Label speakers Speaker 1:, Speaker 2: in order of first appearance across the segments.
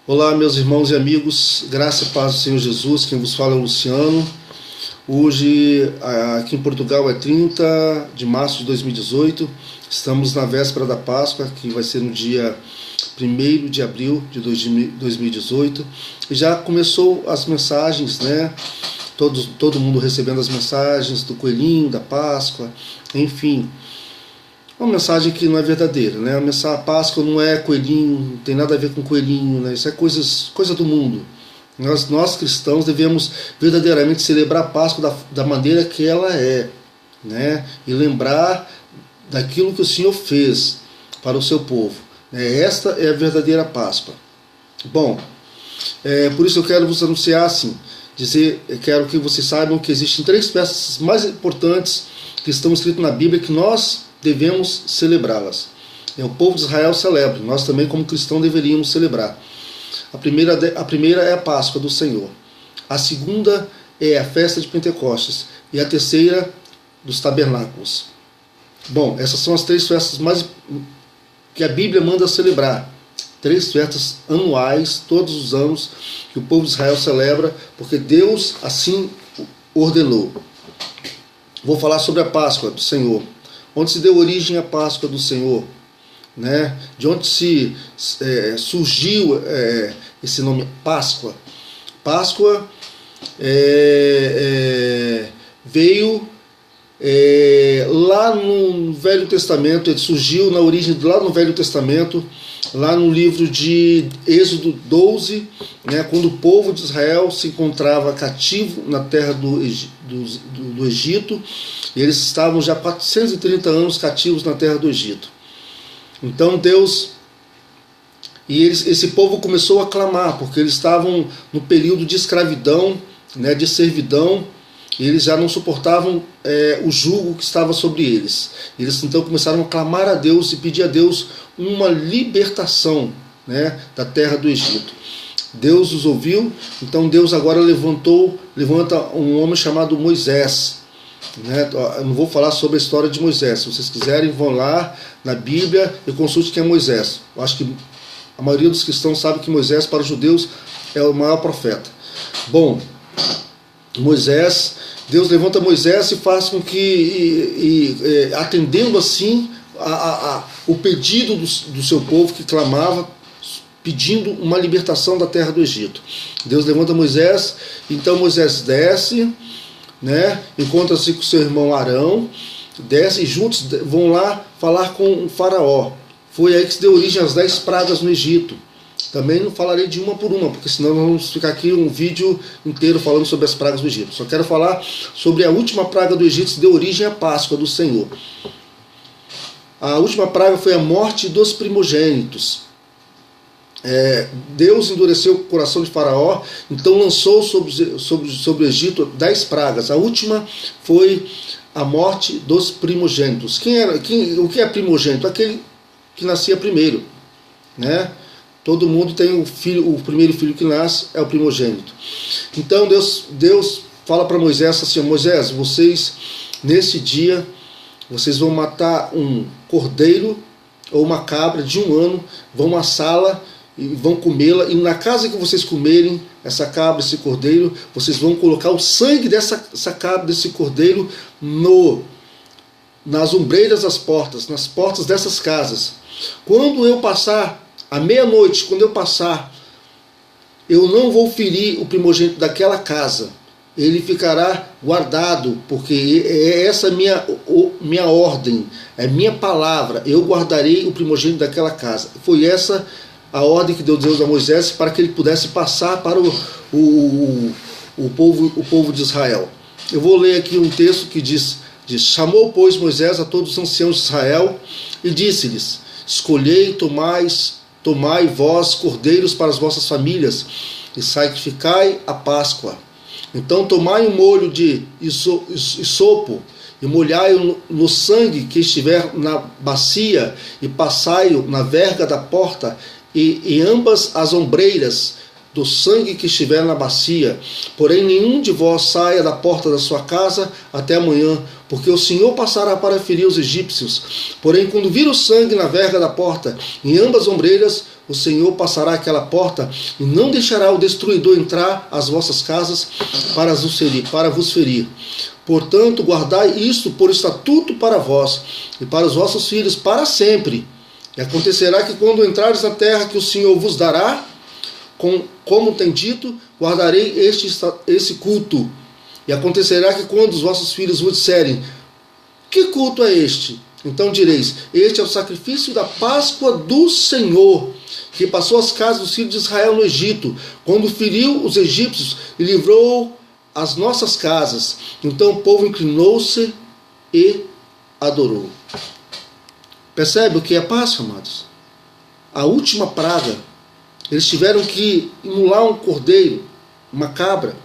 Speaker 1: Olá, meus irmãos e amigos, graça e paz do Senhor Jesus, quem vos fala é o Luciano. Hoje, aqui em Portugal, é 30 de março de 2018, estamos na véspera da Páscoa, que vai ser no dia 1º de abril de 2018, e já começou as mensagens, né? Todo mundo recebendo as mensagens do coelhinho, da Páscoa, enfim. Uma mensagem que não é verdadeira, né? A Páscoa não é coelhinho, não tem nada a ver com coelhinho, né? Isso é coisa do mundo. Nós cristãos devemos verdadeiramente celebrar a Páscoa da maneira que ela é, né? E lembrar daquilo que o Senhor fez para o seu povo. Esta é a verdadeira Páscoa. Bom, por isso eu quero vos anunciar assim, quero que vocês saibam que existem 3 festas mais importantes que estão escritas na Bíblia que nós devemos celebrá-las. O povo de Israel celebra, nós também como cristãos deveríamos celebrar. A primeira é a Páscoa do Senhor. A segunda é a festa de Pentecostes. E a terceira, dos tabernáculos. Bom, essas são as 3 festas mais que a Bíblia manda celebrar. 3 festas anuais, todos os anos, que o povo de Israel celebra, porque Deus assim ordenou. Vou falar sobre a Páscoa do Senhor. Onde se deu origem à Páscoa do Senhor, né? De onde surgiu esse nome Páscoa. Páscoa veio lá no Velho Testamento, ele surgiu na origem lá no Velho Testamento, lá no livro de Êxodo 12, né, quando o povo de Israel se encontrava cativo na terra do Egito, e eles estavam já 430 anos cativos na terra do Egito. Então esse povo começou a clamar, porque eles estavam no período de escravidão, né, de servidão, e eles já não suportavam o jugo que estava sobre eles. Eles então começaram a clamar a Deus e pedir a Deus uma libertação, né, da terra do Egito. Deus os ouviu, então Deus agora levanta um homem chamado Moisés. Né? Eu não vou falar sobre a história de Moisés. Se vocês quiserem, vão lá na Bíblia e consulte quem é Moisés. Eu acho que a maioria dos cristãos sabe que Moisés, para os judeus, é o maior profeta. Bom, Deus levanta Moisés e faz com que, atendendo assim o pedido do seu povo que clamava, pedindo uma libertação da terra do Egito. Deus levanta Moisés, então Moisés desce, né, encontra-se com seu irmão Arão, desce e juntos vão lá falar com o faraó. Foi aí que se deu origem às 10 pragas no Egito. Também não falarei de uma por uma, porque senão nós vamos ficar aqui um vídeo inteiro falando sobre as pragas do Egito. Só quero falar sobre a última praga do Egito que deu origem à Páscoa do Senhor. A última praga foi a morte dos primogênitos. Deus endureceu o coração de Faraó, então lançou sobre o Egito 10 pragas. A última foi a morte dos primogênitos. O que é primogênito? Aquele que nascia primeiro, né? Todo mundo tem o primeiro filho que nasce é o primogênito. Então Deus fala para Moisés assim: Moisés, vocês nesse dia vocês vão matar um cordeiro ou uma cabra de 1 ano, vão assá-la e vão comê-la, e na casa que vocês comerem essa cabra, esse cordeiro, vocês vão colocar o sangue dessa cabra, desse cordeiro nas ombreiras das portas, nas portas dessas casas. Quando eu passar à meia-noite, quando eu passar, eu não vou ferir o primogênito daquela casa. Ele ficará guardado, porque essa minha ordem, é minha palavra. Eu guardarei o primogênito daquela casa. Foi essa a ordem que deu Deus a Moisés para que ele pudesse passar para o povo de Israel. Eu vou ler aqui um texto que diz: chamou, pois, Moisés a todos os anciãos de Israel e disse-lhes: escolhei, tomai vós cordeiros para as vossas famílias e sacrificai a Páscoa. Então tomai um molho de isopo e molhai-o no sangue que estiver na bacia e passai-o na verga da porta e em ambas as ombreiras do sangue que estiver na bacia. Porém, nenhum de vós saia da porta da sua casa até amanhã, porque o Senhor passará para ferir os egípcios. Porém, quando vir o sangue na verga da porta, em ambas ombreiras, o Senhor passará aquela porta e não deixará o destruidor entrar às vossas casas para vos ferir. Portanto, guardai isto por estatuto para vós e para os vossos filhos para sempre. E acontecerá que quando entrares na terra que o Senhor vos dará, como tem dito, guardarei esse culto. E acontecerá que quando os vossos filhos vos disserem: que culto é este? Então direis: este é o sacrifício da Páscoa do Senhor, que passou as casas dos filhos de Israel no Egito, quando feriu os egípcios e livrou as nossas casas. Então o povo inclinou-se e adorou. Percebe o que é Páscoa, amados? A última praga. Eles tiveram que imular um cordeiro, uma cabra.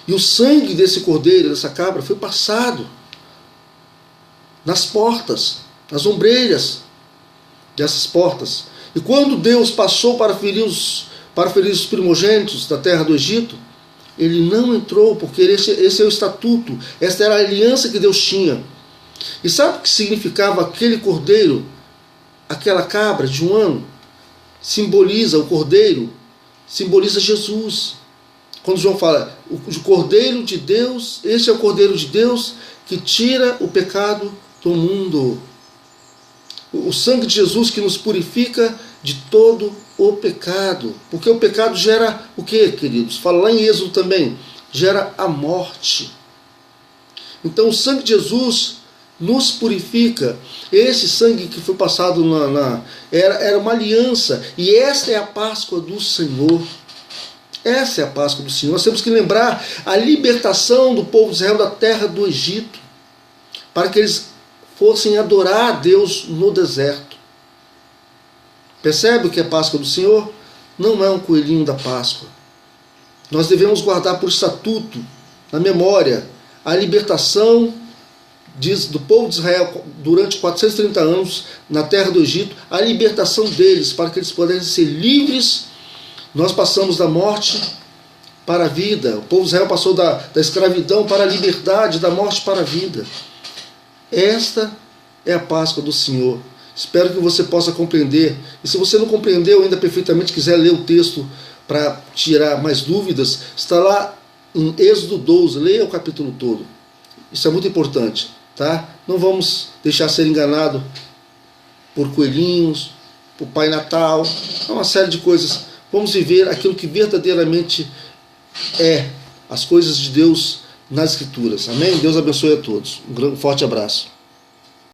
Speaker 1: E o sangue desse cordeiro, dessa cabra, foi passado nas portas, nas ombreiras dessas portas. E quando Deus passou para ferir os primogênitos da terra do Egito, ele não entrou, porque esse é o estatuto, esta era a aliança que Deus tinha. E sabe o que significava aquele cordeiro, aquela cabra de um ano? Simboliza, o cordeiro simboliza Jesus. Quando João fala, o cordeiro de Deus, esse é o cordeiro de Deus que tira o pecado do mundo. O sangue de Jesus que nos purifica de todo o pecado. Porque o pecado gera o que, queridos? Fala lá em Êxodo também, gera a morte. Então o sangue de Jesus nos purifica. Esse sangue que foi passado era uma aliança. E esta é a Páscoa do Senhor. Essa é a Páscoa do Senhor. Nós temos que lembrar a libertação do povo de Israel da terra do Egito, para que eles fossem adorar a Deus no deserto. Percebe o que é a Páscoa do Senhor? Não é um coelhinho da Páscoa. Nós devemos guardar por estatuto, na memória, a libertação do povo de Israel durante 430 anos na terra do Egito, a libertação deles, para que eles pudessem ser livres. Nós passamos da morte para a vida. O povo de Israel passou da escravidão para a liberdade, da morte para a vida. Esta é a Páscoa do Senhor. Espero que você possa compreender. E se você não compreendeu ainda perfeitamente, quiser ler o texto para tirar mais dúvidas, está lá em Êxodo 12. Leia o capítulo todo. Isso é muito importante. Tá? Não vamos deixar ser enganado por coelhinhos, por Pai Natal, uma série de coisas. Vamos viver aquilo que verdadeiramente é as coisas de Deus nas Escrituras. Amém? Deus abençoe a todos. Um forte abraço.